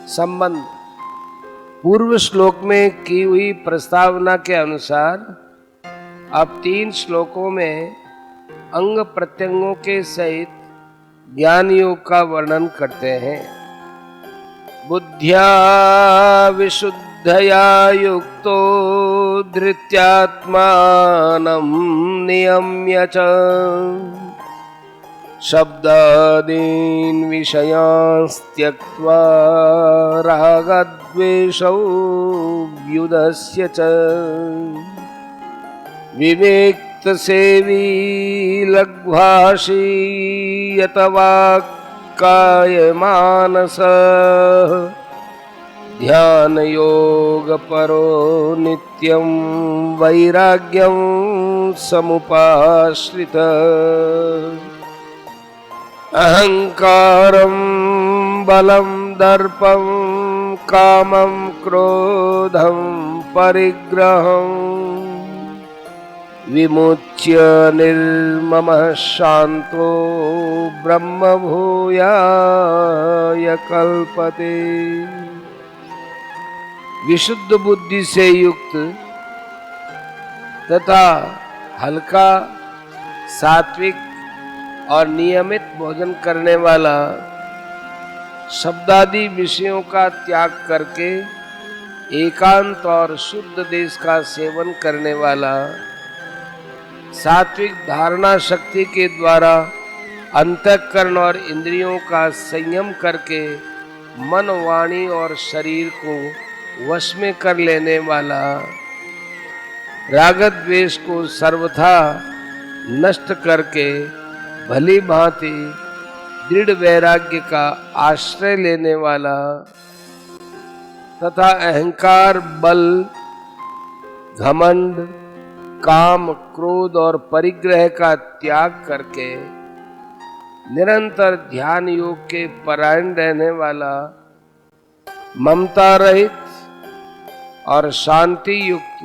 संबंध। पूर्व श्लोक में की हुई प्रस्तावना के अनुसार अब 3 श्लोकों में अंग प्रत्यंगों के सहित ज्ञान योग का वर्णन करते हैं। बुद्ध्या विशुद्धया युक्तो धृत्यात्मानं नियम्य च शब्दादीन् विषयान् त्यक्त्वा रागद्वेषौ व्युदस्य च विवेक्तसेवी लघ्वाशी यतवाक्कायमानसः ध्यानयोगपरो नित्यं वैराग्यं समुपाश्रितः अहंकारं बलं दर्पं कामं क्रोधं परिग्रहं विमुच्य निर्ममः शांतो ब्रह्मभूयाय कल्पते। विशुद्ध बुद्धि से युक्त तथा हल्का, सात्विक और नियमित भोजन करने वाला, शब्दादि विषयों का त्याग करके एकांत और शुद्ध देश का सेवन करने वाला, सात्विक धारणा शक्ति के द्वारा अंतःकरण और इंद्रियों का संयम करके मन, वाणी और शरीर को वश में कर लेने वाला, राग द्वेष को सर्वथा नष्ट करके भली भांति दृढ़ वैराग्य का आश्रय लेने वाला तथा अहंकार, बल, घमंड, काम, क्रोध और परिग्रह का त्याग करके निरंतर ध्यान योग के परायण रहने वाला, ममता रहित और शांति युक्त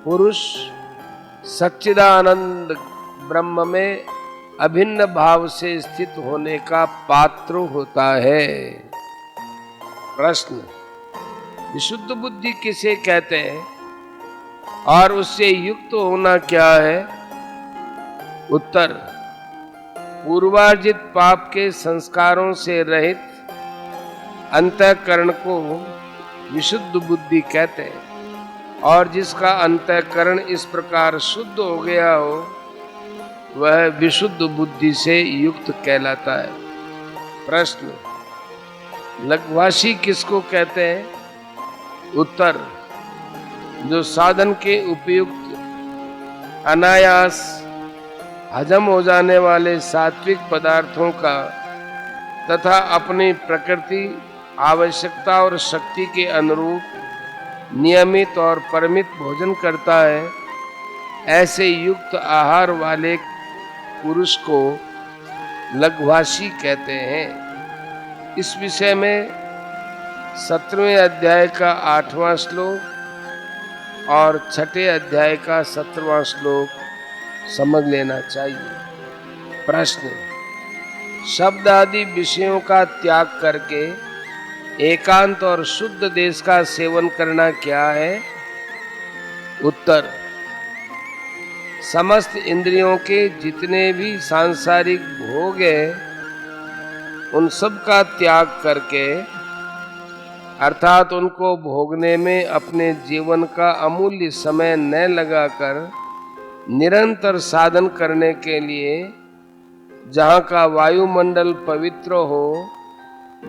पुरुष सच्चिदानंद ब्रह्म में अभिन्न भाव से स्थित होने का पात्र होता है। प्रश्न: विशुद्ध बुद्धि किसे कहते हैं और उससे युक्त होना क्या है? उत्तर: पूर्वार्जित पाप के संस्कारों से रहित अंतःकरण को विशुद्ध बुद्धि कहते हैं और जिसका अंतःकरण इस प्रकार शुद्ध हो गया हो वह विशुद्ध बुद्धि से युक्त कहलाता है। प्रश्न: लघ्वाशी किसको कहते हैं? उत्तर: जो साधन के उपयुक्त अनायास हजम हो जाने वाले सात्विक पदार्थों का तथा अपनी प्रकृति, आवश्यकता और शक्ति के अनुरूप नियमित और परिमित भोजन करता है, ऐसे युक्त आहार वाले पुरुष को लघ्वाशी कहते हैं। इस विषय में 17वें अध्याय का 8वां श्लोक और 6ठे अध्याय का 17वां श्लोक समझ लेना चाहिए। प्रश्न: शब्द आदि विषयों का त्याग करके एकांत और शुद्ध देश का सेवन करना क्या है? उत्तर: समस्त इंद्रियों के जितने भी सांसारिक भोग हैं उन सब का त्याग करके अर्थात उनको भोगने में अपने जीवन का अमूल्य समय न लगाकर निरंतर साधन करने के लिए जहाँ का वायुमंडल पवित्र हो,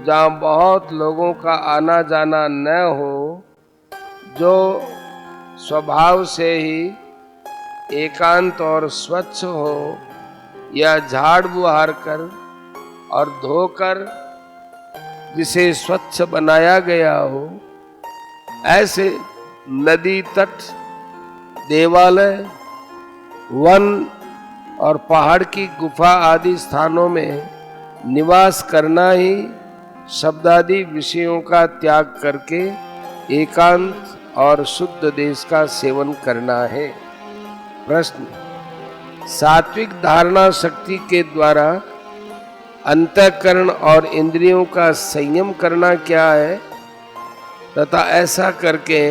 जहाँ बहुत लोगों का आना जाना न हो, जो स्वभाव से ही एकांत और स्वच्छ हो या झाड़ बुहार कर और धोकर जिसे स्वच्छ बनाया गया हो, ऐसे नदी तट, देवालय, वन और पहाड़ की गुफा आदि स्थानों में निवास करना ही शब्दादि विषयों का त्याग करके एकांत और शुद्ध देश का सेवन करना है। प्रश्न: सात्विक धारणा शक्ति के द्वारा अंतःकरण और इंद्रियों का संयम करना क्या है तथा ऐसा करके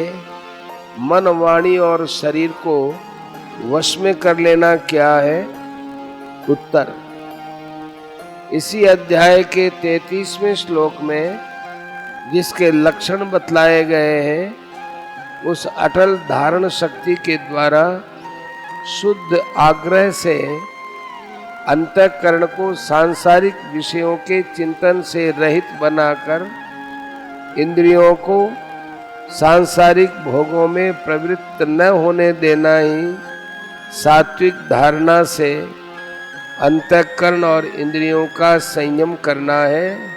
मन, वाणी और शरीर को वश में कर लेना क्या है? उत्तर, इसी अध्याय के 33वें श्लोक में जिसके लक्षण बतलाए गए हैं, उस अटल धारण शक्ति के द्वारा शुद्ध आग्रह से अंतःकरण को सांसारिक विषयों के चिंतन से रहित बनाकर इंद्रियों को सांसारिक भोगों में प्रवृत्त न होने देना ही सात्विक धारणा से अंतःकरण और इंद्रियों का संयम करना है।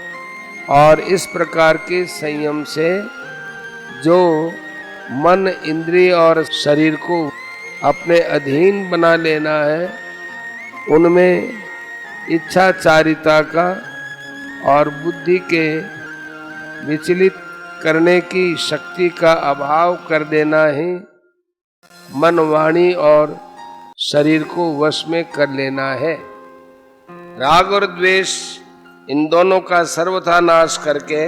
और इस प्रकार के संयम से जो मन, इंद्रिय और शरीर को अपने अधीन बना लेना है, उनमें इच्छाचारिता का और बुद्धि के विचलित करने की शक्ति का अभाव कर देना ही मन, वाणी और शरीर को वश में कर लेना है। राग और द्वेष इन दोनों का सर्वथा नाश करके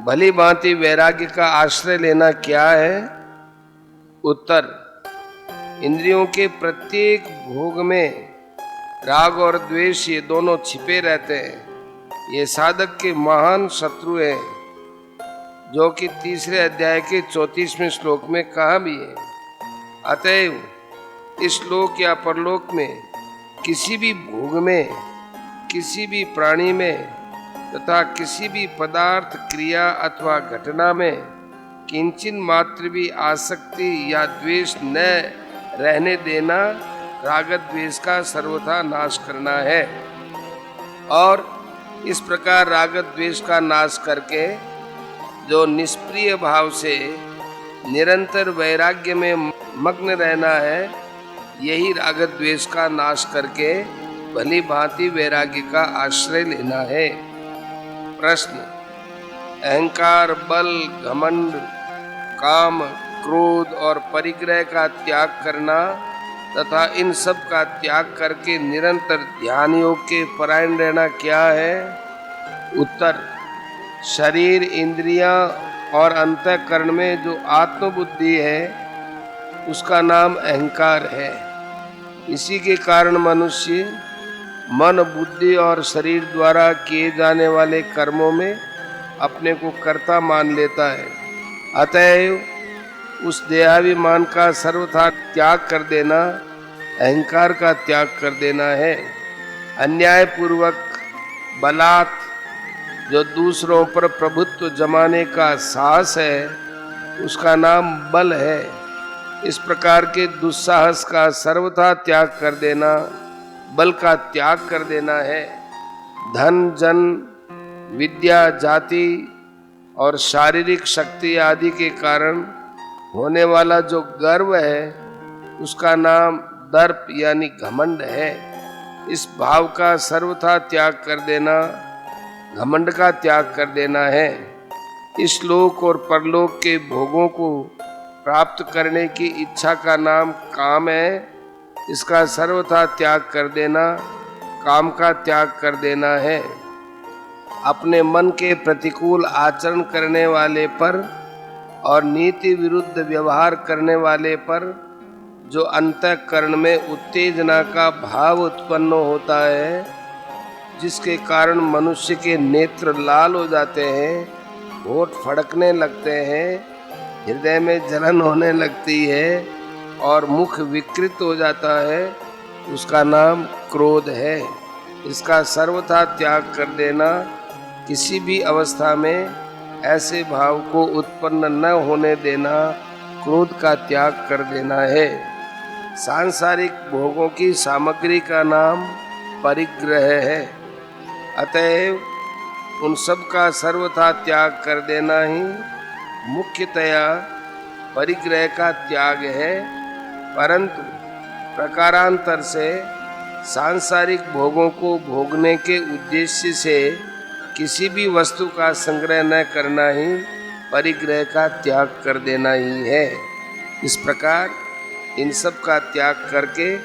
भली भांति वैराग्य का आश्रय लेना क्या है? उत्तर, इंद्रियों के प्रत्येक भोग में राग और द्वेष ये दोनों छिपे रहते हैं। ये साधक के महान शत्रु हैं, जो कि 3 अध्याय के 34वें श्लोक में कहा भी है। अतएव इस लोक या परलोक में किसी भी भोग में, किसी भी प्राणी में तथा किसी भी पदार्थ, क्रिया अथवा घटना में किंचिन मात्र भी आसक्ति या द्वेष न रहने देना राग द्वेष का सर्वथा नाश करना है। और इस प्रकार राग द्वेष का नाश करके जो निष्प्रिय भाव से निरंतर वैराग्य में मग्न रहना है, यही राग द्वेष का नाश करके भली भांति वैराग्य का आश्रय लेना है। प्रश्न, अहंकार, बल, घमंड, काम, क्रोध और परिग्रह का त्याग करना तथा इन सब का त्याग करके निरंतर ध्यान योग के परायण रहना क्या है? उत्तर, शरीर, इंद्रियां और अंतःकरण में जो आत्मबुद्धि है, उसका नाम अहंकार है। इसी के कारण मनुष्य मन, बुद्धि और शरीर द्वारा किए जाने वाले कर्मों में अपने को कर्ता मान लेता है। अतएव उस देहाभिमान का सर्वथा त्याग कर देना अहंकार का त्याग कर देना है। अन्याय पूर्वक बलात् जो दूसरों पर प्रभुत्व जमाने का साहस है, उसका नाम बल है। इस प्रकार के दुस्साहस का सर्वथा त्याग कर देना बल का त्याग कर देना है। धन, जन, विद्या, जाति और शारीरिक शक्ति आदि के कारण होने वाला जो गर्व है, उसका नाम दर्प यानी घमंड है। इस भाव का सर्वथा त्याग कर देना घमंड का त्याग कर देना है। इस लोक और परलोक के भोगों को प्राप्त करने की इच्छा का नाम काम है। इसका सर्वथा त्याग कर देना काम का त्याग कर देना है। अपने मन के प्रतिकूल आचरण करने वाले पर और नीति विरुद्ध व्यवहार करने वाले पर जो अंतःकरण में उत्तेजना का भाव उत्पन्न होता है, जिसके कारण मनुष्य के नेत्र लाल हो जाते हैं, होठ फड़कने लगते हैं, हृदय में जलन होने लगती है और मुख विकृत हो जाता है, उसका नाम क्रोध है। इसका सर्वथा त्याग कर देना, किसी भी अवस्था में ऐसे भाव को उत्पन्न न होने देना, क्रोध का त्याग कर देना है। सांसारिक भोगों की सामग्री का नाम परिग्रह है। अतएव उन सब का सर्वथा त्याग कर देना ही मुख्यतया परिग्रह का त्याग है। परंतु प्रकारांतर से सांसारिक भोगों को भोगने के उद्देश्य से किसी भी वस्तु का संग्रह न करना ही परिग्रह का त्याग कर देना ही है। इस प्रकार इन सब का त्याग करके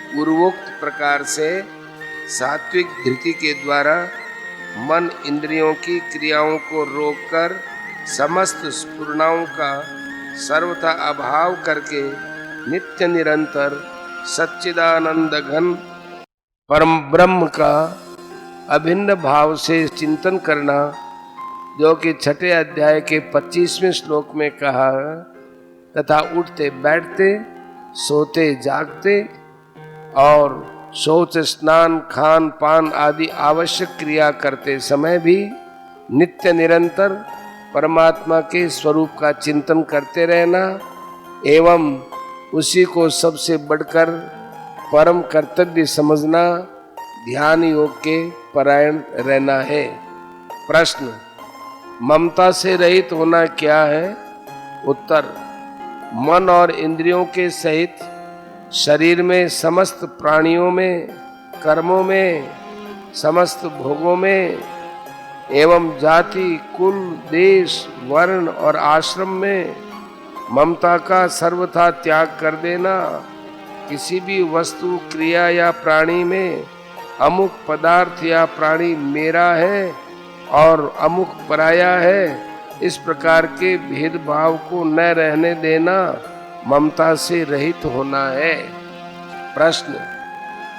पूर्वोक्त प्रकार से सात्विक धृति के द्वारा मन इंद्रियों की क्रियाओं को रोककर समस्त स्फुरणाओं का सर्वथा अभाव करके नित्य निरंतर सच्चिदानंद घन परम ब्रह्म का अभिन्न भाव से चिंतन करना, जो कि छठे अध्याय के 25वें श्लोक में कहा, तथा उठते बैठते, सोते जागते और शौच स्नान खान पान आदि आवश्यक क्रिया करते समय भी नित्य निरंतर परमात्मा के स्वरूप का चिंतन करते रहना एवं उसी को सबसे बढ़कर परम कर्तव्य समझना ध्यान योग के परायण रहना है। प्रश्न: ममता से रहित होना क्या है? उत्तर: मन और इंद्रियों के सहित शरीर में, समस्त प्राणियों में, कर्मों में, समस्त भोगों में एवं जाति, कुल, देश, वर्ण और आश्रम में ममता का सर्वथा त्याग कर देना। किसी भी वस्तु, क्रिया या प्राणी में अमुक पदार्थ या प्राणी मेरा है और अमुक पराया है, इस प्रकार के भेदभाव को न रहने देना ममता से रहित होना है। प्रश्न: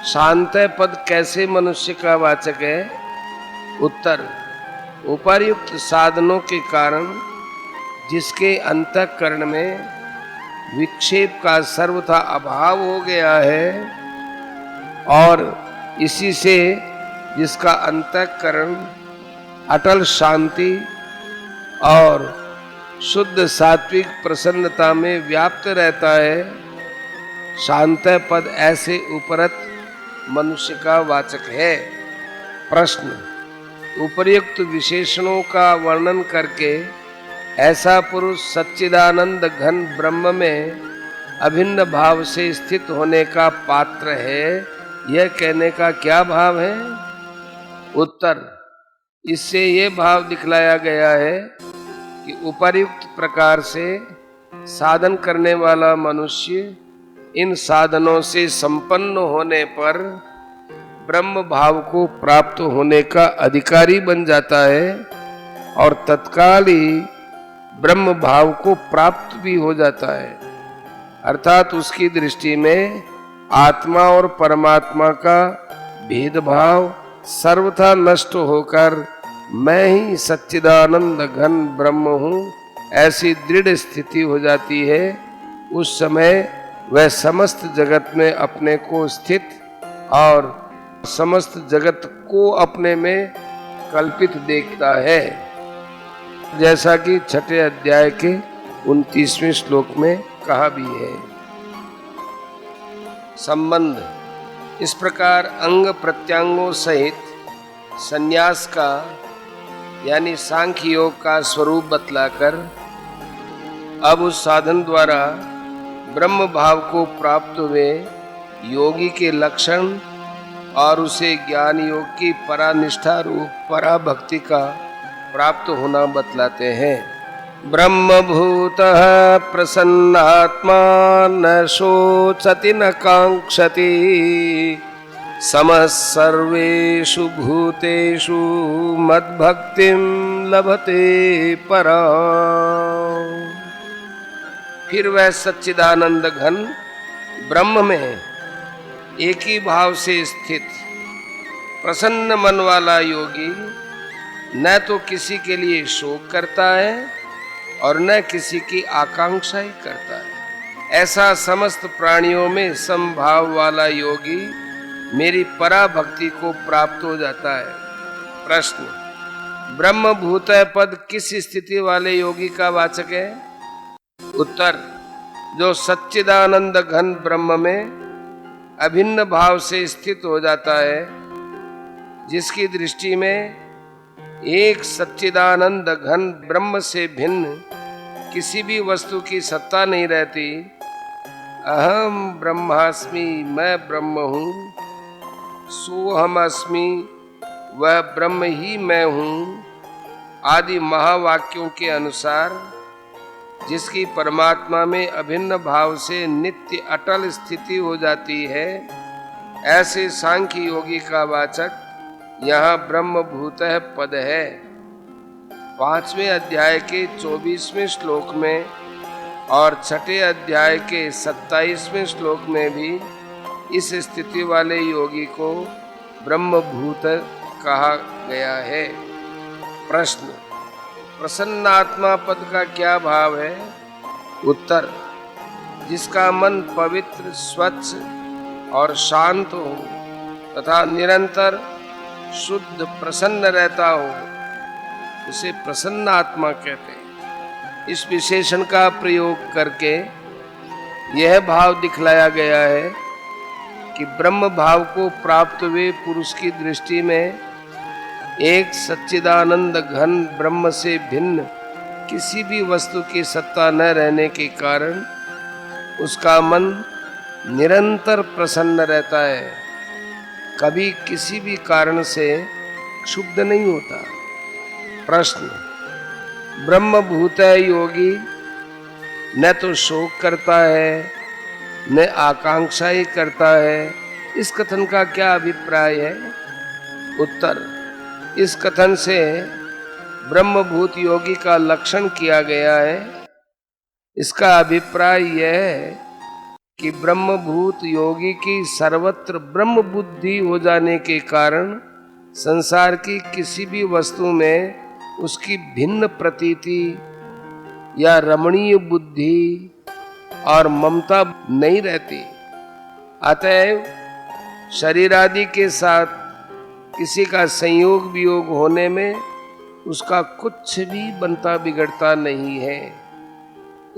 शांत पद कैसे मनुष्य का वाचक है? उत्तर: उपर्युक्त साधनों के कारण जिसके अंतःकरण में विक्षेप का सर्वथा अभाव हो गया है और इसी से जिसका अंतःकरण अटल शांति और शुद्ध सात्विक प्रसन्नता में व्याप्त रहता है, शांत पद ऐसे उपरत मनुष्य का वाचक है। प्रश्न: उपर्युक्त विशेषणों का वर्णन करके ऐसा पुरुष सच्चिदानंद घन ब्रह्म में अभिन्न भाव से स्थित होने का पात्र है, यह कहने का क्या भाव है? उत्तर: इससे ये भाव दिखलाया गया है कि उपर्युक्त प्रकार से साधन करने वाला मनुष्य इन साधनों से संपन्न होने पर ब्रह्म भाव को प्राप्त होने का अधिकारी बन जाता है और तत्काल ही ब्रह्म भाव को प्राप्त भी हो जाता है। अर्थात उसकी दृष्टि में आत्मा और परमात्मा का भेदभाव सर्वथा नष्ट होकर मैं ही सच्चिदानंद घन ब्रह्म हूँ, ऐसी दृढ़ स्थिति हो जाती है। उस समय वह समस्त जगत में अपने को स्थित और समस्त जगत को अपने में कल्पित देखता है, जैसा कि छठे अध्याय के 29वें श्लोक में कहा भी है। संबंध: इस प्रकार अंग प्रत्यांगों सहित संन्यास का यानी सांख्य योग का स्वरूप बतलाकर अब उस साधन द्वारा ब्रह्म भाव को प्राप्त हुए योगी के लक्षण और उसे ज्ञान योग की परानिष्ठा रूप पराभक्ति का प्राप्त होना बतलाते हैं। ब्रह्मभूतः प्रसन्नात्मा न शोचति न कांक्षति समः सर्वेषु भूतेषु मद्भक्तिं लभते पराम्। फिर वह सच्चिदानंद घन ब्रह्म में एक ही भाव से स्थित प्रसन्न मन वाला योगी न तो किसी के लिए शोक करता है और न किसी की आकांक्षा ही करता है। ऐसा समस्त प्राणियों में समभाव वाला योगी मेरी पराभक्ति को प्राप्त हो जाता है। प्रश्न: ब्रह्म भूत पद किस स्थिति वाले योगी का वाचक है? उत्तर: जो सच्चिदानंद घन ब्रह्म में अभिन्न भाव से स्थित हो जाता है, जिसकी दृष्टि में एक सच्चिदानंद घन ब्रह्म से भिन्न किसी भी वस्तु की सत्ता नहीं रहती। अहम ब्रह्मास्मि, मैं ब्रह्म हूँ, सोहम अस्मि, वह ब्रह्म ही मैं हूँ आदि महावाक्यों के अनुसार जिसकी परमात्मा में अभिन्न भाव से नित्य अटल स्थिति हो जाती है, ऐसे सांख्य योगी का वाचक यहाँ ब्रह्मभूतः पद है। 5वें अध्याय के 24वें श्लोक में और 6ठे अध्याय के 27वें श्लोक में भी इस स्थिति वाले योगी को ब्रह्मभूत कहा गया है। प्रश्न, प्रसन्नात्मा पद का क्या भाव है? उत्तर, जिसका मन पवित्र, स्वच्छ और शांत हो तथा निरंतर शुद्ध प्रसन्न रहता हो, उसे प्रसन्न आत्मा कहते हैं। इस विशेषण का प्रयोग करके यह भाव दिखलाया गया है कि ब्रह्म भाव को प्राप्त हुए पुरुष की दृष्टि में एक सच्चिदानंद घन ब्रह्म से भिन्न किसी भी वस्तु की सत्ता न रहने के कारण उसका मन निरंतर प्रसन्न रहता है, कभी किसी भी कारण से क्षुब्ध नहीं होता। प्रश्न, ब्रह्मभूत योगी न तो शोक करता है न आकांक्षा ही करता है, इस कथन का क्या अभिप्राय है? उत्तर, इस कथन से ब्रह्मभूत योगी का लक्षण किया गया है। इसका अभिप्राय यह है कि ब्रह्मभूत योगी की सर्वत्र ब्रह्म बुद्धि हो जाने के कारण संसार की किसी भी वस्तु में उसकी भिन्न प्रतीति या रमणीय बुद्धि और ममता नहीं रहती। अतएव शरीर आदि के साथ किसी का संयोग वियोग होने में उसका कुछ भी बनता बिगड़ता नहीं है।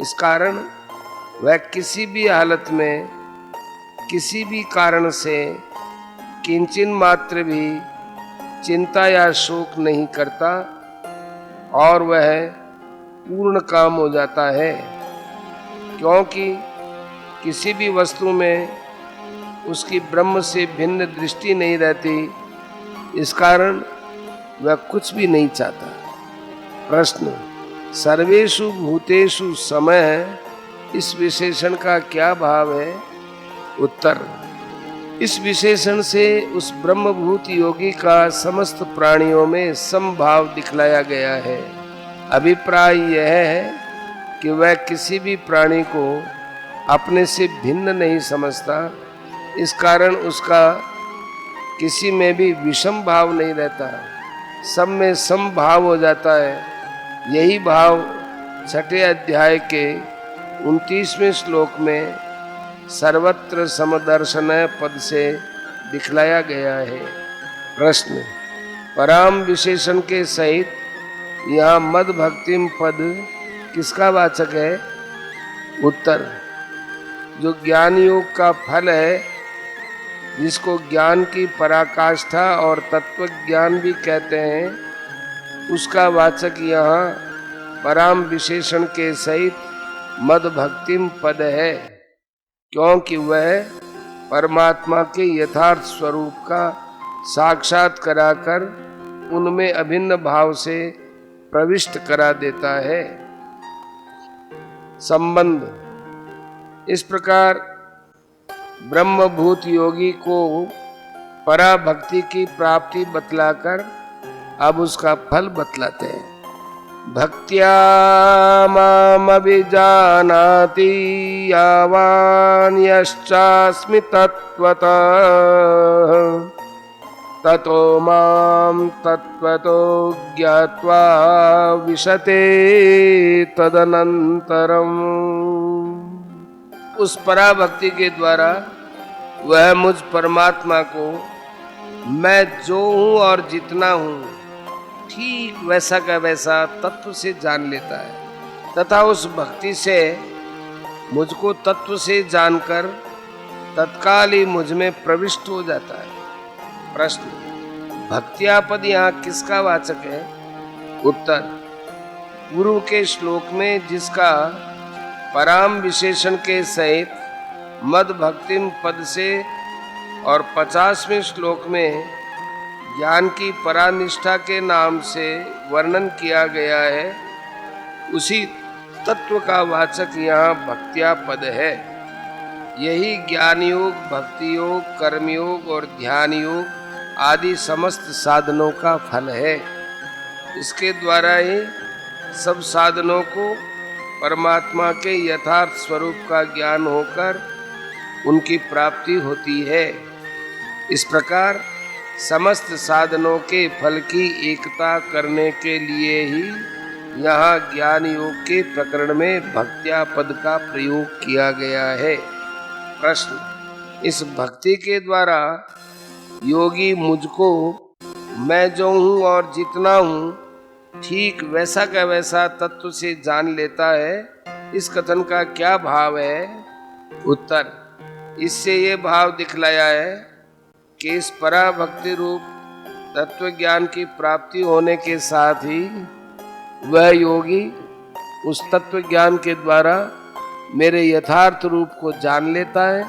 इस कारण वह किसी भी हालत में किसी भी कारण से किंचिन मात्र भी चिंता या शोक नहीं करता और वह पूर्ण काम हो जाता है, क्योंकि किसी भी वस्तु में उसकी ब्रह्म से भिन्न दृष्टि नहीं रहती। इस कारण वह कुछ भी नहीं चाहता। प्रश्न, सर्वेषु भूतेषु समय, इस विशेषण का क्या भाव है? उत्तर, इस विशेषण से उस ब्रह्मभूत योगी का समस्त प्राणियों में समभाव दिखलाया गया है। अभिप्राय यह है कि वह किसी भी प्राणी को अपने से भिन्न नहीं समझता। इस कारण उसका किसी में भी विषम भाव नहीं रहता, सब में समभाव हो जाता है। यही भाव 6ठे अध्याय के 29वें श्लोक में सर्वत्र समदर्शन पद से दिखलाया गया है। प्रश्न, पराम विशेषण के सहित यहाँ मद भक्तिम पद किसका वाचक है? उत्तर, जो ज्ञान योग का फल है, जिसको ज्ञान की पराकाष्ठा और तत्व ज्ञान भी कहते हैं, उसका वाचक यहाँ पराम विशेषण के सहित मद भक्तिम पद है, क्योंकि वह परमात्मा के यथार्थ स्वरूप का साक्षात कराकर उनमें अभिन्न भाव से प्रविष्ट करा देता है। संबंध, इस प्रकार ब्रह्मभूत योगी को पराभक्ति की प्राप्ति बतलाकर अब उसका फल बतलाते हैं। भक्त्या मामभिजानाति यावान् यश्चास्मि तत्त्वतः ततो मां तत्त्वतो ज्ञात्वा विशते तदनन्तरम्। उस पराभक्ति के द्वारा वह मुझ परमात्मा को मैं जो हूँ और जितना हूँ ठीक वैसा का वैसा तत्व से जान लेता है तथा उस भक्ति से मुझको तत्व से जानकर तत्काल ही मुझ में प्रविष्ट हो जाता है। प्रश्न, भक्त्या पद यहाँ किसका वाचक है? उत्तर, पूर्व के श्लोक में जिसका पराम विशेषण के सहित मद भक्तिम पद से और 50वें श्लोक में ज्ञान की परानिष्ठा के नाम से वर्णन किया गया है, उसी तत्व का वाचक यहाँ भक्त्या पद है। यही ज्ञान योग, भक्ति योग, कर्म योग और ध्यान योग आदि समस्त साधनों का फल है। इसके द्वारा ही सब साधनों को परमात्मा के यथार्थ स्वरूप का ज्ञान होकर उनकी प्राप्ति होती है। इस प्रकार समस्त साधनों के फल की एकता करने के लिए ही यहाँ ज्ञान योग के प्रकरण में भक्त्या पद का प्रयोग किया गया है। प्रश्न: इस भक्ति के द्वारा योगी मुझको मैं जो हूँ और जितना हूँ ठीक वैसा का वैसा तत्व से जान लेता है, इस कथन का क्या भाव है? उत्तर: इससे ये भाव दिखलाया है कि इस पराभक्ति रूप तत्व ज्ञान की प्राप्ति होने के साथ ही वह योगी उस तत्व ज्ञान के द्वारा मेरे यथार्थ रूप को जान लेता है।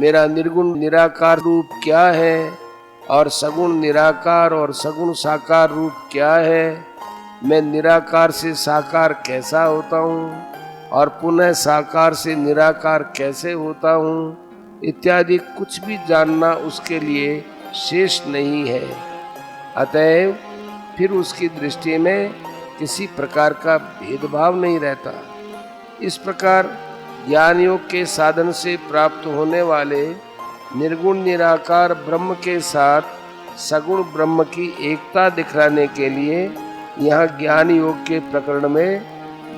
मेरा निर्गुण निराकार रूप क्या है और सगुण निराकार और सगुण साकार रूप क्या है, मैं निराकार से साकार कैसा होता हूँ और पुनः साकार से निराकार कैसे होता हूँ इत्यादि कुछ भी जानना उसके लिए शेष नहीं है। अतएव फिर उसकी दृष्टि में किसी प्रकार का भेदभाव नहीं रहता। इस प्रकार ज्ञान योग के साधन से प्राप्त होने वाले निर्गुण निराकार ब्रह्म के साथ सगुण ब्रह्म की एकता दिखलाने के लिए यहाँ ज्ञान योग के प्रकरण में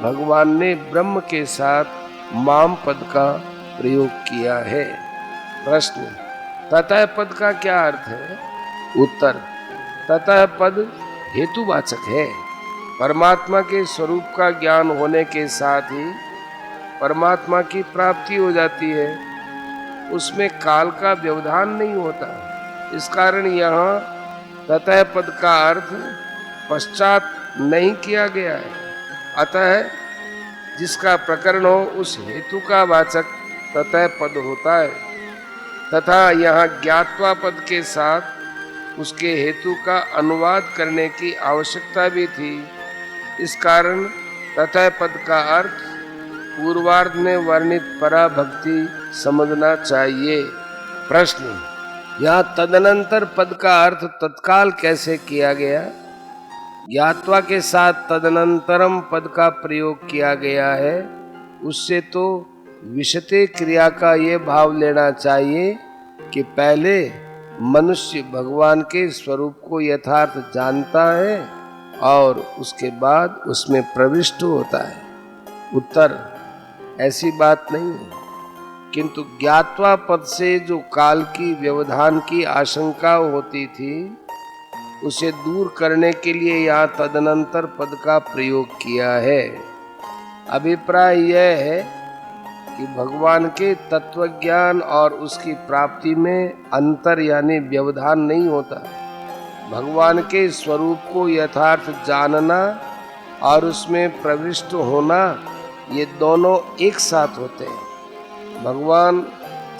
भगवान ने ब्रह्म के साथ माम पद का प्रयोग किया है। प्रश्न: ततः पद का क्या अर्थ है? उत्तर: ततः पद हेतुवाचक है। परमात्मा के स्वरूप का ज्ञान होने के साथ ही परमात्मा की प्राप्ति हो जाती है, उसमें काल का व्यवधान नहीं होता। इस कारण यहाँ ततः पद का अर्थ पश्चात नहीं किया गया है। अतः जिसका प्रकरण हो उस हेतु का वाचक ततः पद होता है तथा यहाँ ज्ञात्वा पद के साथ उसके हेतु का अनुवाद करने की आवश्यकता भी थी। इस कारण ततः पद का अर्थ पूर्वार्ध में वर्णित पराभक्ति समझना चाहिए। प्रश्न: यहाँ तदनंतर पद का अर्थ तत्काल कैसे किया गया? ज्ञात्वा के साथ तदनंतरम पद का प्रयोग किया गया है, उससे तो विशते क्रिया का ये भाव लेना चाहिए कि पहले मनुष्य भगवान के स्वरूप को यथार्थ जानता है और उसके बाद उसमें प्रविष्ट होता है। उत्तर: ऐसी बात नहीं है, किंतु ज्ञात्वा पद से जो काल की व्यवधान की आशंका होती थी उसे दूर करने के लिए यहाँ तदनंतर पद का प्रयोग किया है। अभिप्राय यह है कि भगवान के तत्वज्ञान और उसकी प्राप्ति में अंतर यानी व्यवधान नहीं होता। भगवान के स्वरूप को यथार्थ जानना और उसमें प्रविष्ट होना, ये दोनों एक साथ होते हैं। भगवान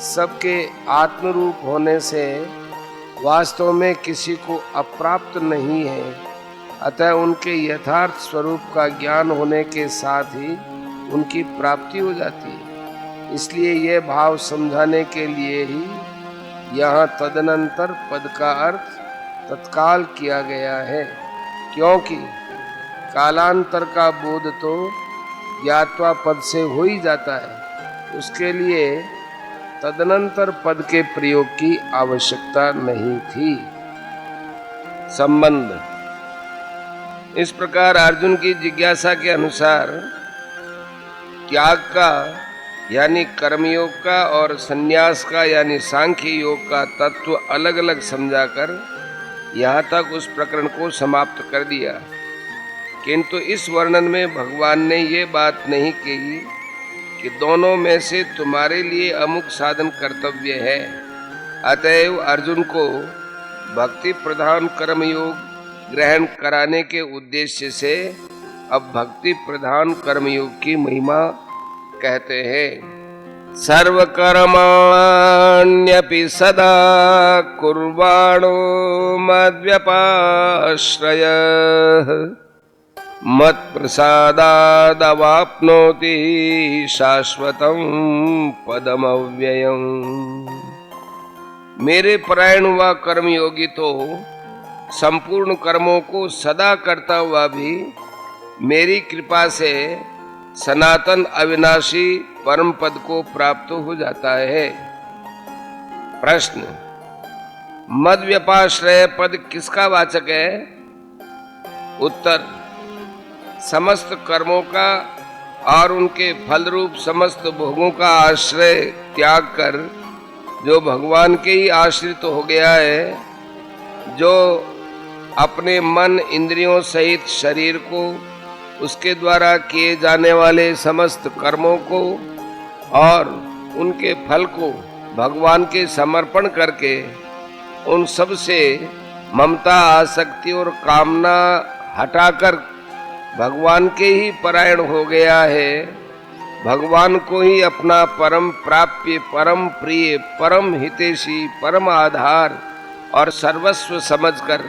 सबके आत्मरूप होने से वास्तव में किसी को अप्राप्त नहीं है, अतः उनके यथार्थ स्वरूप का ज्ञान होने के साथ ही उनकी प्राप्ति हो जाती है। इसलिए यह भाव समझाने के लिए ही यहाँ तदनंतर पद का अर्थ तत्काल किया गया है, क्योंकि कालांतर का बोध तो ज्ञात्वा पद से हो ही जाता है, उसके लिए तदनंतर पद के प्रयोग की आवश्यकता नहीं थी। संबंध: इस प्रकार अर्जुन की जिज्ञासा के अनुसार त्याग का यानी कर्मयोग का और संन्यास का यानी सांख्य योग का तत्व अलग अलग समझाकर यहाँ तक उस प्रकरण को समाप्त कर दिया। किंतु इस वर्णन में भगवान ने ये बात नहीं कही कि दोनों में से तुम्हारे लिए अमुक साधन कर्तव्य है। अतएव अर्जुन को भक्ति प्रधान कर्मयोग ग्रहण कराने के उद्देश्य से अब भक्ति प्रधान कर्मयोग की महिमा कहते हैं। सर्वकर्माण्यपि सदा कुर्वाणो मद्व्यपाश्रयः मत्प्रसादादवाप्नोति शाश्वतं पदमव्ययम्। मेरे परायण हुआ कर्मयोगी तो संपूर्ण कर्मों को सदा करता हुआ भी मेरी कृपा से सनातन अविनाशी परम पद को प्राप्त हो जाता है। प्रश्न, मद व्यपाश्रय पद किसका वाचक है? उत्तर, समस्त कर्मों का और उनके फल रूप समस्त भोगों का आश्रय त्याग कर जो भगवान के ही आश्रित हो गया है, जो अपने मन इंद्रियों सहित शरीर को, उसके द्वारा किए जाने वाले समस्त कर्मों को और उनके फल को भगवान के समर्पण करके उन सब से ममता, आसक्ति और कामना हटाकर भगवान के ही परायण हो गया है, भगवान को ही अपना परम प्राप्य, परम प्रिय, परम हितैषी, परम आधार और सर्वस्व समझकर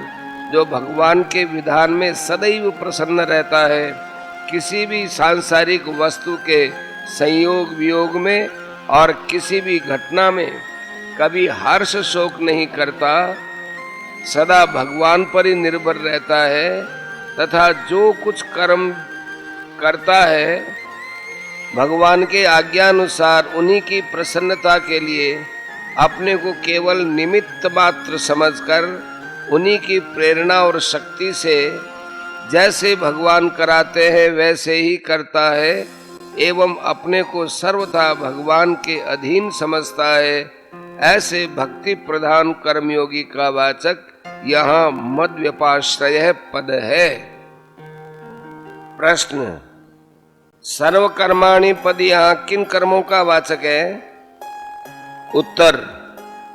जो भगवान के विधान में सदैव प्रसन्न रहता है, किसी भी सांसारिक वस्तु के संयोग वियोग में और किसी भी घटना में कभी हर्ष शोक नहीं करता, सदा भगवान पर ही निर्भर रहता है तथा जो कुछ कर्म करता है भगवान के आज्ञानुसार उन्हीं की प्रसन्नता के लिए अपने को केवल निमित्त मात्र समझकर उन्हीं की प्रेरणा और शक्ति से जैसे भगवान कराते हैं वैसे ही करता है एवं अपने को सर्वथा भगवान के अधीन समझता है। ऐसे भक्ति प्रधान कर्मयोगी का वाचक यहाँ मद व्यपाश्रय पद है। प्रश्न, सर्व कर्माणि पद यहाँ किन कर्मों का वाचक है? उत्तर,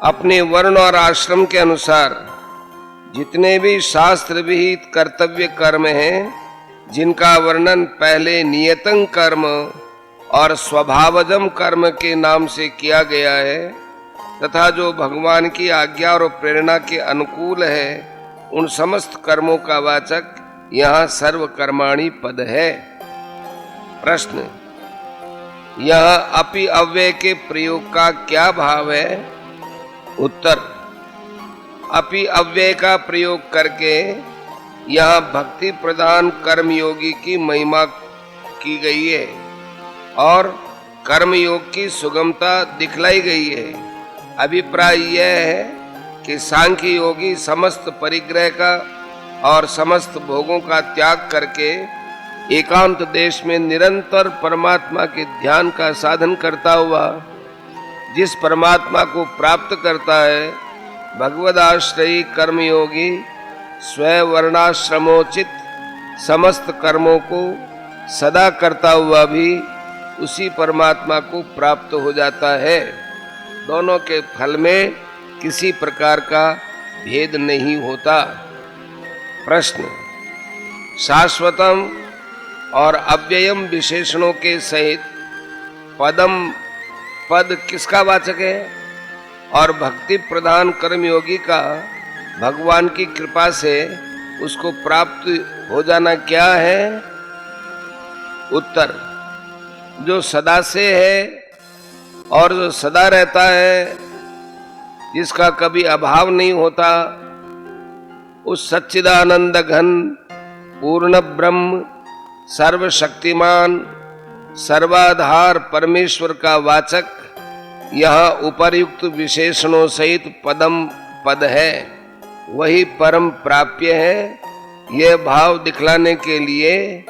अपने वर्ण और आश्रम के अनुसार जितने भी शास्त्र विहित कर्तव्य कर्म हैं, जिनका वर्णन पहले नियतं कर्म और स्वभावजम कर्म के नाम से किया गया है तथा जो भगवान की आज्ञा और प्रेरणा के अनुकूल है, उन समस्त कर्मों का वाचक यहाँ सर्व कर्माणि पद है। प्रश्न, यहाँ अपि अव्यय के प्रयोग का क्या भाव है? उत्तर, अपि अव्यय का प्रयोग करके यहाँ भक्ति प्रधान कर्मयोगी की महिमा की गई है और कर्मयोग की सुगमता दिखलाई गई है। अभिप्राय यह है कि सांख्य योगी समस्त परिग्रह का और समस्त भोगों का त्याग करके एकांत देश में निरंतर परमात्मा के ध्यान का साधन करता हुआ जिस परमात्मा को प्राप्त करता है, भगवदाश्रयी कर्मयोगी स्वयं वर्णाश्रमोचित समस्त कर्मों को सदा करता हुआ भी उसी परमात्मा को प्राप्त हो जाता है। दोनों के फल में किसी प्रकार का भेद नहीं होता। प्रश्न, शाश्वतम और अव्ययम विशेषणों के सहित पदम पद किसका वाचक है? और भक्ति प्रधान कर्मयोगी का भगवान की कृपा से उसको प्राप्त हो जाना क्या है? उत्तर, जो सदा से है और जो सदा रहता है, जिसका कभी अभाव नहीं होता, उस सच्चिदानंद घन पूर्ण ब्रह्म सर्वशक्तिमान सर्वाधार परमेश्वर का वाचक यहाँ उपर्युक्त विशेषणों सहित पदम पद है, वही परम प्राप्य है। यह भाव दिखलाने के लिए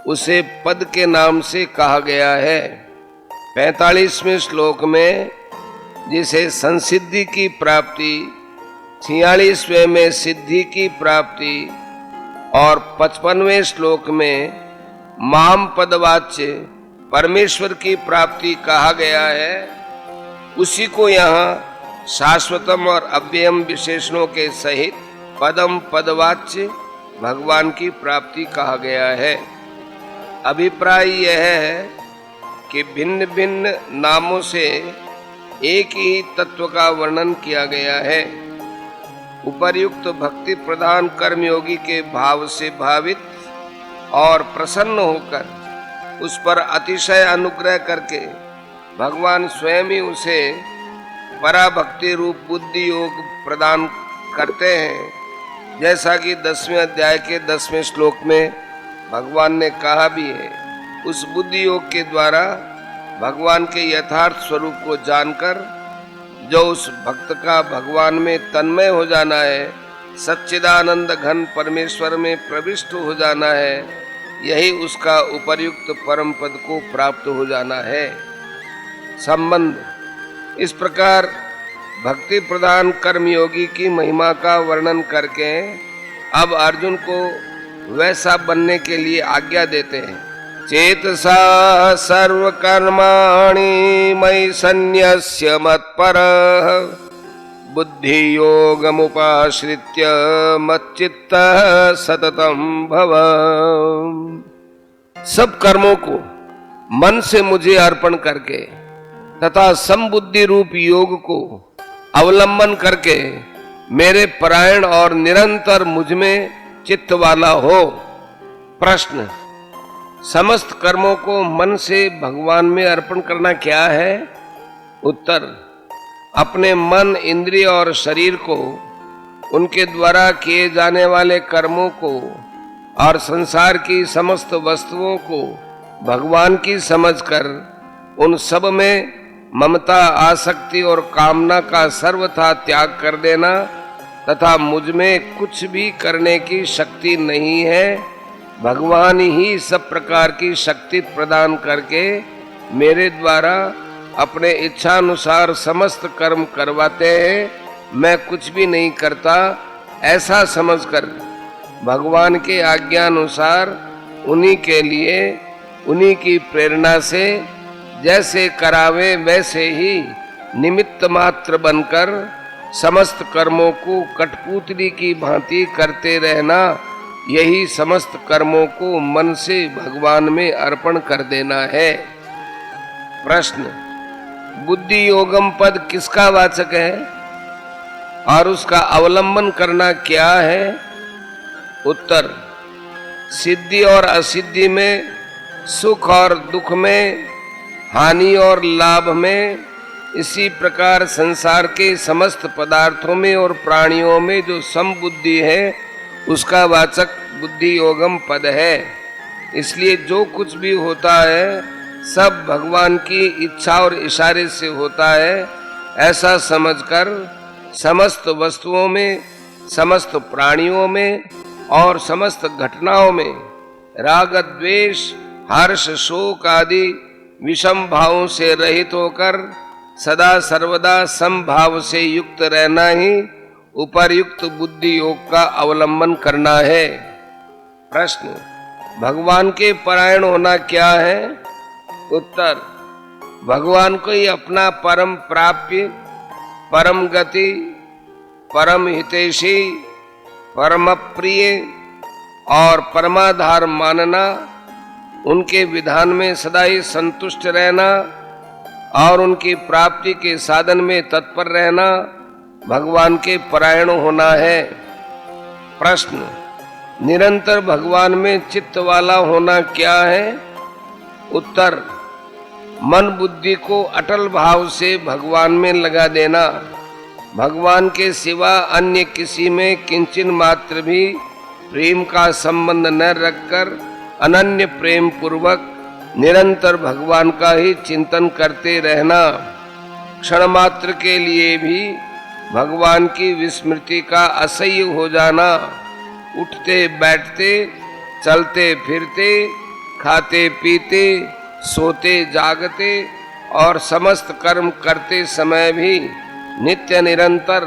उसे पद के नाम से कहा गया है। 45वें श्लोक में जिसे संसिद्धि की प्राप्ति, 46वें में सिद्धि की प्राप्ति और 55वें श्लोक में माम पदवाच्य परमेश्वर की प्राप्ति कहा गया है, उसी को यहाँ शाश्वतम और अव्ययम विशेषणों के सहित पदम पदवाच्य भगवान की प्राप्ति कहा गया है। अभिप्राय यह है कि भिन्न भिन्न नामों से एक ही तत्व का वर्णन किया गया है। उपर्युक्त भक्ति प्रधान कर्मयोगी के भाव से भावित और प्रसन्न होकर उस पर अतिशय अनुग्रह करके भगवान स्वयं ही उसे पराभक्ति रूप बुद्धि योग प्रदान करते हैं, जैसा कि 10वें अध्याय के 10वें श्लोक में भगवान ने कहा भी है। उस बुद्धि योग के द्वारा भगवान के यथार्थ स्वरूप को जानकर जो उस भक्त का भगवान में तन्मय हो जाना है, सच्चिदानंद घन परमेश्वर में प्रविष्ट हो जाना है, यही उसका उपर्युक्त परम पद को प्राप्त हो जाना है। संबंध। इस प्रकार भक्ति प्रधान कर्मयोगी की महिमा का वर्णन करके अब अर्जुन को वैसा बनने के लिए आज्ञा देते हैं। चेतसा सर्व कर्माणि मयि सन्न्यस्य मत्परः बुद्धि योगमुपाश्रित्य मच्चित्तः सततं भव। सब कर्मों को मन से मुझे अर्पण करके तथा समबुद्धि रूप योग को अवलंबन करके मेरे परायण और निरंतर मुझ में चित्त वाला हो। प्रश्न। समस्त कर्मों को मन से भगवान में अर्पण करना क्या है? उत्तर। अपने मन, इंद्रिय और शरीर को, उनके द्वारा किए जाने वाले कर्मों को और संसार की समस्त वस्तुओं को भगवान की समझकर उन सब में ममता, आसक्ति और कामना का सर्वथा त्याग कर देना तथा मुझ में कुछ भी करने की शक्ति नहीं है, भगवान ही सब प्रकार की शक्ति प्रदान करके मेरे द्वारा अपने इच्छा अनुसार समस्त कर्म करवाते हैं, मैं कुछ भी नहीं करता, ऐसा समझकर भगवान के आज्ञा अनुसार उन्हीं के लिए, उन्हीं की प्रेरणा से जैसे करावे वैसे ही निमित्त मात्र बनकर समस्त कर्मों को कठपुतली की भांति करते रहना, यही समस्त कर्मों को मन से भगवान में अर्पण कर देना है। प्रश्न। बुद्धि योगम पद किसका वाचक है और उसका अवलंबन करना क्या है? उत्तर। सिद्धि और असिद्धि में, सुख और दुख में, हानि और लाभ में, इसी प्रकार संसार के समस्त पदार्थों में और प्राणियों में जो समबुद्धि है उसका वाचक बुद्धि योगम पद है। इसलिए जो कुछ भी होता है सब भगवान की इच्छा और इशारे से होता है, ऐसा समझकर समस्त वस्तुओं में, समस्त प्राणियों में और समस्त घटनाओं में राग, द्वेष, हर्ष, शोक आदि विषम भावों से रहित होकर सदा सर्वदा समभाव से युक्त रहना ही उपर्युक्त बुद्धि योग का अवलंबन करना है। प्रश्न। भगवान के परायण होना क्या है? उत्तर। भगवान को ही अपना परम प्राप्य, परम गति, परम हितैषी, परम प्रिय और परमाधार मानना, उनके विधान में सदा ही संतुष्ट रहना और उनकी प्राप्ति के साधन में तत्पर रहना भगवान के परायण होना है। प्रश्न। निरंतर भगवान में चित्त वाला होना क्या है? उत्तर। मन बुद्धि को अटल भाव से भगवान में लगा देना, भगवान के सिवा अन्य किसी में किंचिन मात्र भी प्रेम का संबंध न रखकर अनन्य प्रेम पूर्वक निरंतर भगवान का ही चिंतन करते रहना, क्षण मात्र के लिए भी भगवान की विस्मृति का असह्य हो जाना, उठते बैठते, चलते फिरते, खाते पीते, सोते जागते और समस्त कर्म करते समय भी नित्य निरंतर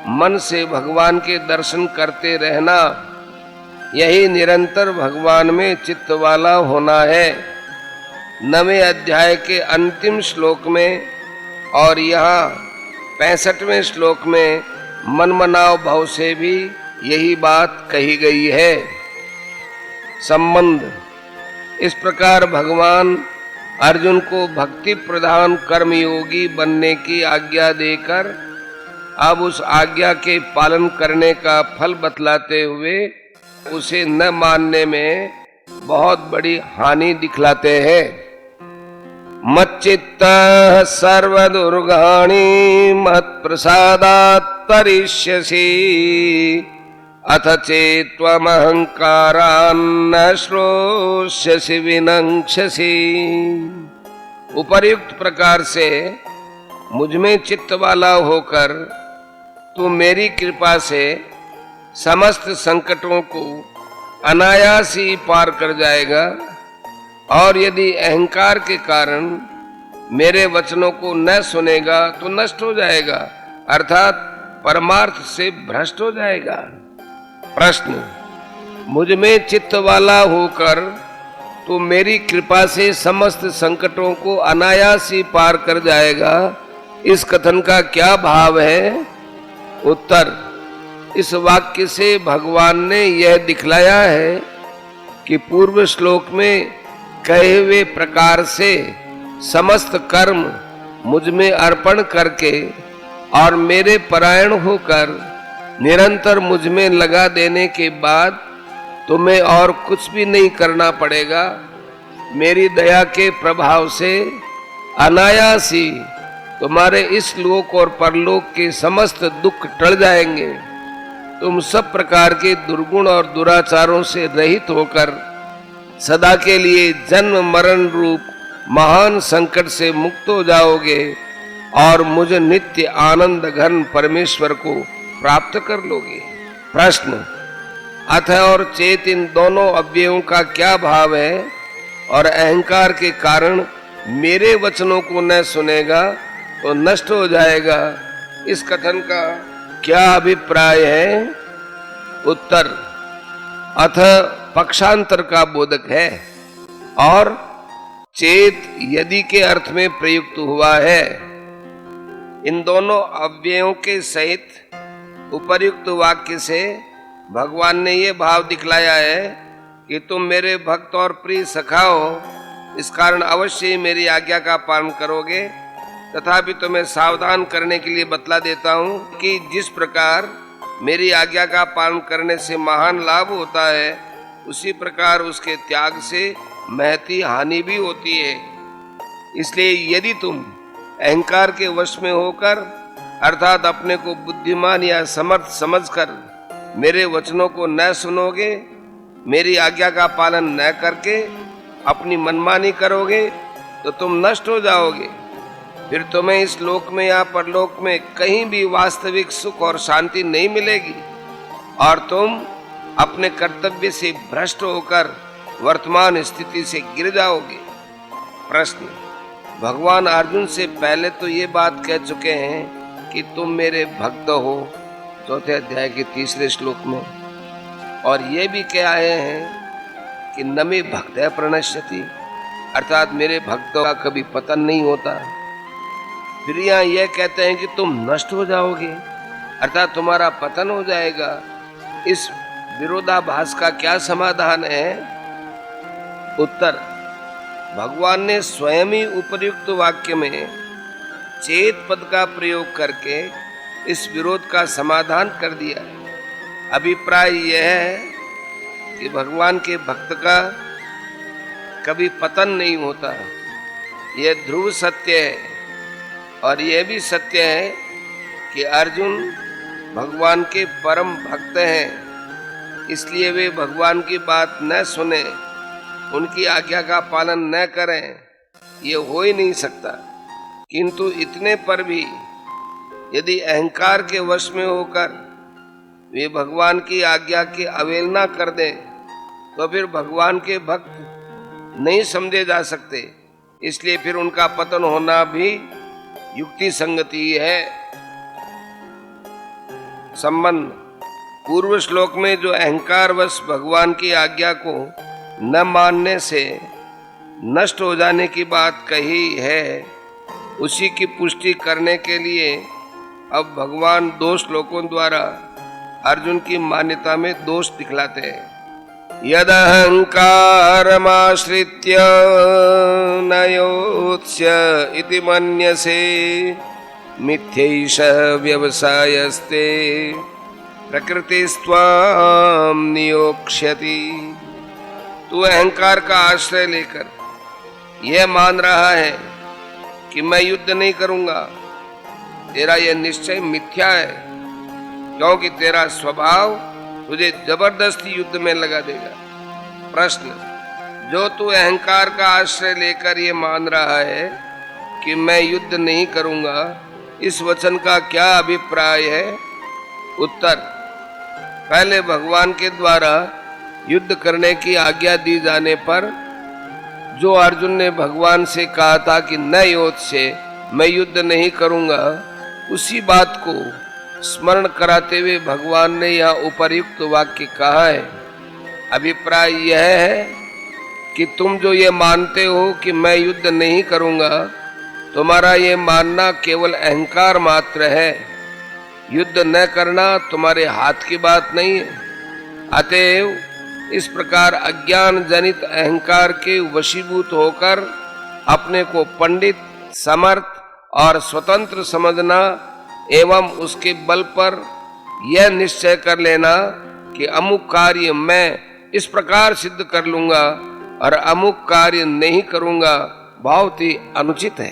मन से भगवान के दर्शन करते रहना, यही निरंतर भगवान में चित्त वाला होना है। 9वें अध्याय के अंतिम श्लोक में और यहाँ 65वें श्लोक में मनमनाव भाव से भी यही बात कही गई है। संबंध। इस प्रकार भगवान अर्जुन को भक्ति प्रधान कर्मयोगी बनने की आज्ञा देकर अब उस आज्ञा के पालन करने का फल बतलाते हुए उसे न मानने में बहुत बड़ी हानि दिखलाते हैं। मच्चित्त सर्वदुर्गाणि मत्प्रसादात् तरिष्यसि अथ चेत्त्वमहंकारान् न श्रोष्यसि विनङ्क्ष्यसि। उपर्युक्त प्रकार से मुझ में चित्त वाला होकर तू मेरी कृपा से समस्त संकटों को अनायास ही पार कर जाएगा, और यदि अहंकार के कारण मेरे वचनों को न सुनेगा तो नष्ट हो जाएगा, अर्थात परमार्थ से भ्रष्ट हो जाएगा। प्रश्न, मुझ में चित्त वाला होकर तो मेरी कृपा से समस्त संकटों को अनायास ही पार कर जाएगा, इस कथन का क्या भाव है? उत्तर, इस वाक्य से भगवान ने यह दिखलाया है कि पूर्व श्लोक में कहे हुए प्रकार से समस्त कर्म मुझ में अर्पण करके और मेरे परायण होकर निरंतर मुझ में लगा देने के बाद तुम्हें और कुछ भी नहीं करना पड़ेगा। मेरी दया के प्रभाव से अनायास ही तुम्हारे इस लोक और परलोक के समस्त दुख टल जाएंगे। तुम सब प्रकार के दुर्गुण और दुराचारों से रहित होकर सदा के लिए जन्म मरण रूप महान संकट से मुक्त हो जाओगे और मुझ नित्य आनंद घन परमेश्वर को प्राप्त कर लोगे। प्रश्न, अथ और चेत इन दोनों अव्ययों का क्या भाव है? और अहंकार के कारण मेरे वचनों को न सुनेगा तो नष्ट हो जाएगा, इस कथन का क्या अभिप्राय है? उत्तर, अथ पक्षांतर का बोधक है और चेत यदि के अर्थ में प्रयुक्त हुआ है। इन दोनों अव्ययों के सहित उपर्युक्त वाक्य से भगवान ने ये भाव दिखलाया है कि तुम मेरे भक्त और प्रिय सखा हो, इस कारण अवश्य ही मेरी आज्ञा का पालन करोगे। तथापि तुम्हें सावधान करने के लिए बतला देता हूँ कि जिस प्रकार मेरी आज्ञा का पालन करने से महान लाभ होता है, उसी प्रकार उसके त्याग से महती हानि भी होती है। इसलिए यदि तुम अहंकार के वश में होकर अर्थात अपने को बुद्धिमान या समर्थ समझकर मेरे वचनों को न सुनोगे, मेरी आज्ञा का पालन न करके अपनी मनमानी करोगे तो तुम नष्ट हो जाओगे। फिर तुम्हें इस लोक में या परलोक में कहीं भी वास्तविक सुख और शांति नहीं मिलेगी और तुम अपने कर्तव्य से भ्रष्ट होकर वर्तमान स्थिति से गिर जाओगे। प्रश्न, भगवान अर्जुन से पहले तो ये बात कह चुके हैं कि तुम मेरे भक्त हो, चौथे अध्याय के 3 श्लोक में, और ये भी कह आए हैं कि न मे भक्तः प्रणश्यति, अर्थात मेरे भक्तों का कभी पतन नहीं होता। फिर यहाँ यह कहते हैं कि तुम नष्ट हो जाओगे, अर्थात तुम्हारा पतन हो जाएगा। इस विरोधाभास का क्या समाधान है? उत्तर, भगवान ने स्वयं ही उपर्युक्त वाक्य में चेत पद का प्रयोग करके इस विरोध का समाधान कर दिया है। अभिप्राय यह है कि भगवान के भक्त का कभी पतन नहीं होता, यह ध्रुव सत्य है। और यह भी सत्य है कि अर्जुन भगवान के परम भक्त हैं, इसलिए वे भगवान की बात न सुने, उनकी आज्ञा का पालन न करें, ये हो ही नहीं सकता। किंतु इतने पर भी यदि अहंकार के वश में होकर वे भगवान की आज्ञा की अवहेलना कर दें तो फिर भगवान के भक्त नहीं समझे जा सकते, इसलिए फिर उनका पतन होना भी युक्ति संगति है। संबंध, पूर्व श्लोक में जो अहंकारवश भगवान की आज्ञा को न मानने से नष्ट हो जाने की बात कही है, उसी की पुष्टि करने के लिए अब भगवान 2 श्लोकों द्वारा अर्जुन की मान्यता में दोष दिखलाते हैं। यदहंकारमाश्रित्य न योत्स्य इति मन्यसे मिथ्यैष व्यवसायस्ते प्रकृतिस्त्वां नियोक्ष्यति। तू अहंकार का आश्रय लेकर यह मान रहा है कि मैं युद्ध नहीं करूंगा, तेरा यह निश्चय मिथ्या है, क्योंकि तेरा स्वभाव तुझे जबरदस्ती युद्ध में लगा देगा। प्रश्न, जो तू अहंकार का आश्रय लेकर ये मान रहा है कि मैं युद्ध नहीं करूंगा, इस वचन का क्या अभिप्राय है? उत्तर, पहले भगवान के द्वारा युद्ध करने की आज्ञा दी जाने पर जो अर्जुन ने भगवान से कहा था कि न योद्ध से मैं युद्ध नहीं करूंगा, उसी बात को स्मरण कराते हुए भगवान ने यह उपर्युक्त वाक्य कहा है। अभिप्राय यह है कि तुम जो ये मानते हो कि मैं युद्ध नहीं करूंगा, तुम्हारा ये मानना केवल अहंकार मात्र है। युद्ध न करना तुम्हारे हाथ की बात नहीं है। अतएव इस प्रकार अज्ञान जनित अहंकार के वशीभूत होकर अपने को पंडित, समर्थ और स्वतंत्र समझना एवं उसके बल पर यह निश्चय कर लेना कि अमुक कार्य मैं इस प्रकार सिद्ध कर लूंगा और अमुक कार्य नहीं करूंगा, बहुत ही अनुचित है।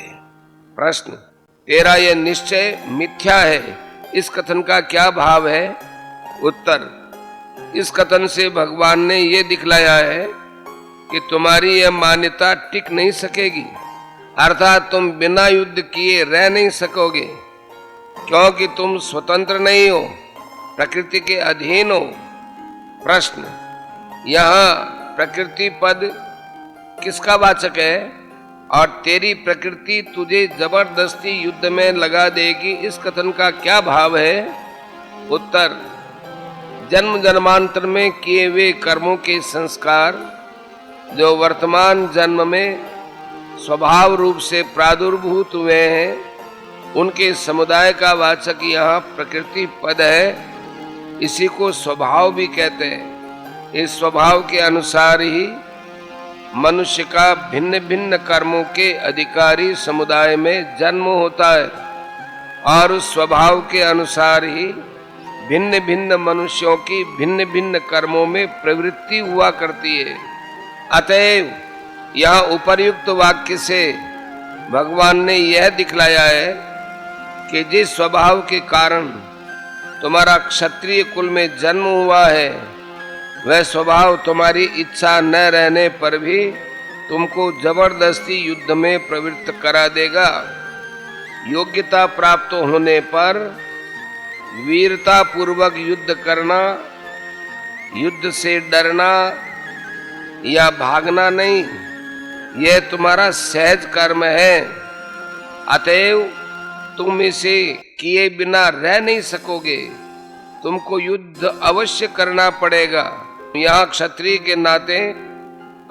प्रश्न, तेरा यह निश्चय मिथ्या है, इस कथन का क्या भाव है? उत्तर, इस कथन से भगवान ने यह दिखलाया है कि तुम्हारी यह मान्यता टिक नहीं सकेगी, अर्थात तुम बिना युद्ध किए रह नहीं सकोगे, क्योंकि तुम स्वतंत्र नहीं हो, प्रकृति के अधीन हो। प्रश्न, यहाँ प्रकृति पद किसका वाचक है और तेरी प्रकृति तुझे जबरदस्ती युद्ध में लगा देगी, इस कथन का क्या भाव है? उत्तर, जन्म जन्मांतर में किए हुए कर्मों के संस्कार जो वर्तमान जन्म में स्वभाव रूप से प्रादुर्भूत हुए हैं, उनके समुदाय का वाचक यहाँ प्रकृति पद है। इसी को स्वभाव भी कहते हैं। इस स्वभाव के अनुसार ही मनुष्य का भिन्न भिन्न कर्मों के अधिकारी समुदाय में जन्म होता है और उस स्वभाव के अनुसार ही भिन्न भिन्न मनुष्यों की भिन्न भिन्न कर्मों में प्रवृत्ति हुआ करती है। अतएव यह उपर्युक्त वाक्य से भगवान ने यह दिखलाया है कि जिस स्वभाव के कारण तुम्हारा क्षत्रिय कुल में जन्म हुआ है, वह स्वभाव तुम्हारी इच्छा न रहने पर भी तुमको जबरदस्ती युद्ध में प्रवृत्त करा देगा। योग्यता प्राप्त होने पर वीरता पूर्वक युद्ध करना, युद्ध से डरना या भागना नहीं, यह तुम्हारा सहज कर्म है। अतएव तुम इसे किए बिना रह नहीं सकोगे, तुमको युद्ध अवश्य करना पड़ेगा। यहाँ क्षत्रिय के नाते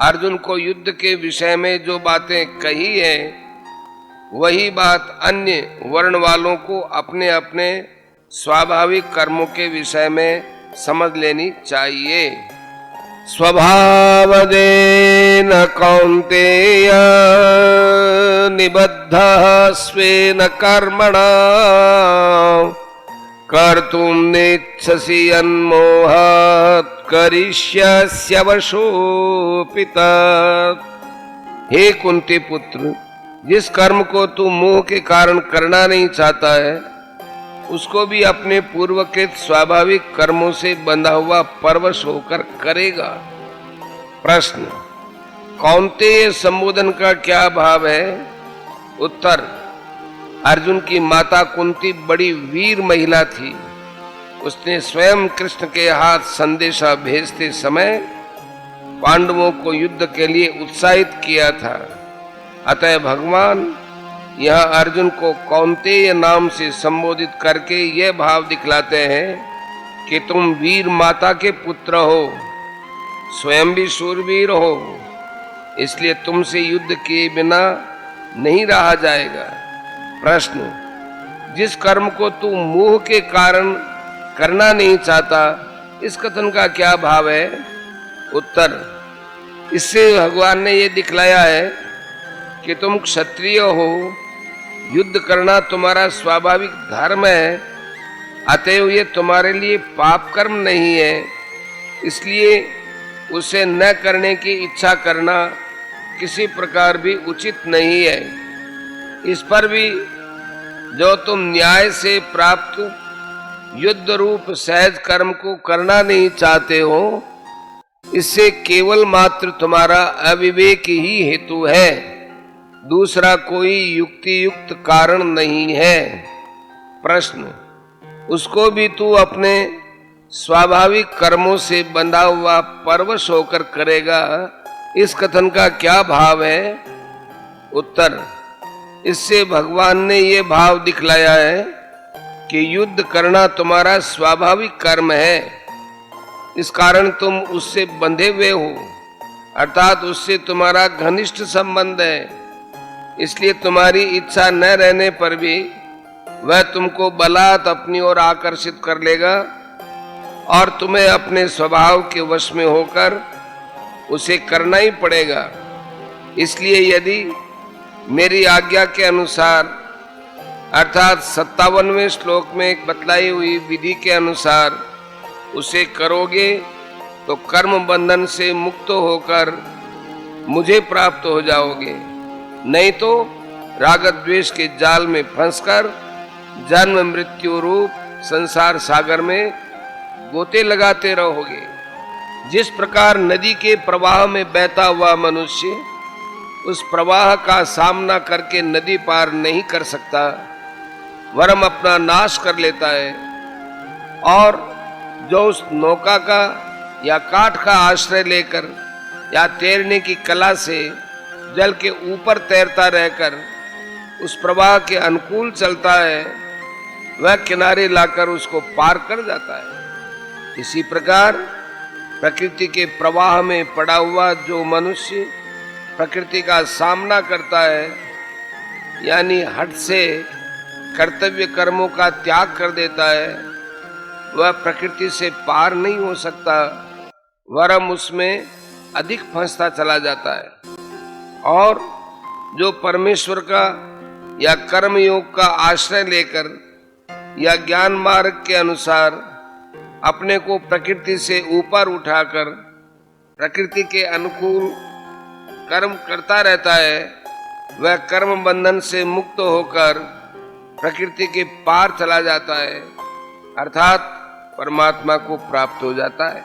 अर्जुन को युद्ध के विषय में जो बातें कही है, वही बात अन्य वर्ण वालों को अपने अपने स्वाभाविक कर्मों के विषय में समझ लेनी चाहिए। स्वभावदेन कौन्तेय निबद्धः स्वेन कर्मणा कर्तुं नेच्छसि यन्मोहात् करिष्यसि वशोऽपि तत्। हे कुंती पुत्र, जिस कर्म को तू मोह के कारण करना नहीं चाहता है, उसको भी अपने पूर्वकृत स्वाभाविक कर्मों से बंधा हुआ परवश होकर करेगा। प्रश्न, कौन्तेय संबोधन का क्या भाव है? उत्तर, अर्जुन की माता कुंती बड़ी वीर महिला थी। उसने स्वयं कृष्ण के हाथ संदेशा भेजते समय पांडवों को युद्ध के लिए उत्साहित किया था। अतः भगवान यह अर्जुन को कौन्तेय नाम से संबोधित करके यह भाव दिखलाते हैं कि तुम वीर माता के पुत्र हो, स्वयं भी शूरवीर हो, इसलिए तुमसे युद्ध किए बिना नहीं रहा जाएगा। प्रश्न, जिस कर्म को तू मोह के कारण करना नहीं चाहता, इस कथन का क्या भाव है? उत्तर, इससे भगवान ने यह दिखलाया है कि तुम क्षत्रिय हो, युद्ध करना तुम्हारा स्वाभाविक धर्म है, अतएव ये तुम्हारे लिए पाप कर्म नहीं है। इसलिए उसे न करने की इच्छा करना किसी प्रकार भी उचित नहीं है। इस पर भी जो तुम न्याय से प्राप्त युद्ध रूप सहज कर्म को करना नहीं चाहते हो, इससे केवल मात्र तुम्हारा अविवेक ही हेतु है, दूसरा कोई युक्ति युक्त कारण नहीं है। प्रश्न, उसको भी तू अपने स्वाभाविक कर्मों से बंधा हुआ परवश होकर करेगा, इस कथन का क्या भाव है? उत्तर, इससे भगवान ने ये भाव दिखलाया है कि युद्ध करना तुम्हारा स्वाभाविक कर्म है, इस कारण तुम उससे बंधे हुए हो, अर्थात उससे तुम्हारा घनिष्ठ संबंध है। इसलिए तुम्हारी इच्छा न रहने पर भी वह तुमको बलात् अपनी ओर आकर्षित कर लेगा और तुम्हें अपने स्वभाव के वश में होकर उसे करना ही पड़ेगा। इसलिए यदि मेरी आज्ञा के अनुसार, अर्थात 57वें श्लोक में बतलाई हुई विधि के अनुसार उसे करोगे तो कर्म बंधन से मुक्त होकर मुझे प्राप्त हो जाओगे, नहीं तो राग द्वेष के जाल में फंसकर जन्म मृत्यु रूप संसार सागर में गोते लगाते रहोगे। जिस प्रकार नदी के प्रवाह में बहता हुआ मनुष्य उस प्रवाह का सामना करके नदी पार नहीं कर सकता, वरम अपना नाश कर लेता है, और जो उस नौका का या काठ का आश्रय लेकर या तैरने की कला से जल के ऊपर तैरता रहकर उस प्रवाह के अनुकूल चलता है, वह किनारे लाकर उसको पार कर जाता है। इसी प्रकार प्रकृति के प्रवाह में पड़ा हुआ जो मनुष्य प्रकृति का सामना करता है, यानी हठ से कर्तव्य कर्मों का त्याग कर देता है, वह प्रकृति से पार नहीं हो सकता, वरम उसमें अधिक फंसता चला जाता है। और जो परमेश्वर का या कर्म योग का आश्रय लेकर या ज्ञान मार्ग के अनुसार अपने को प्रकृति से ऊपर उठाकर प्रकृति के अनुकूल कर्म करता रहता है, वह कर्म बंधन से मुक्त होकर प्रकृति के पार चला जाता है, अर्थात परमात्मा को प्राप्त हो जाता है।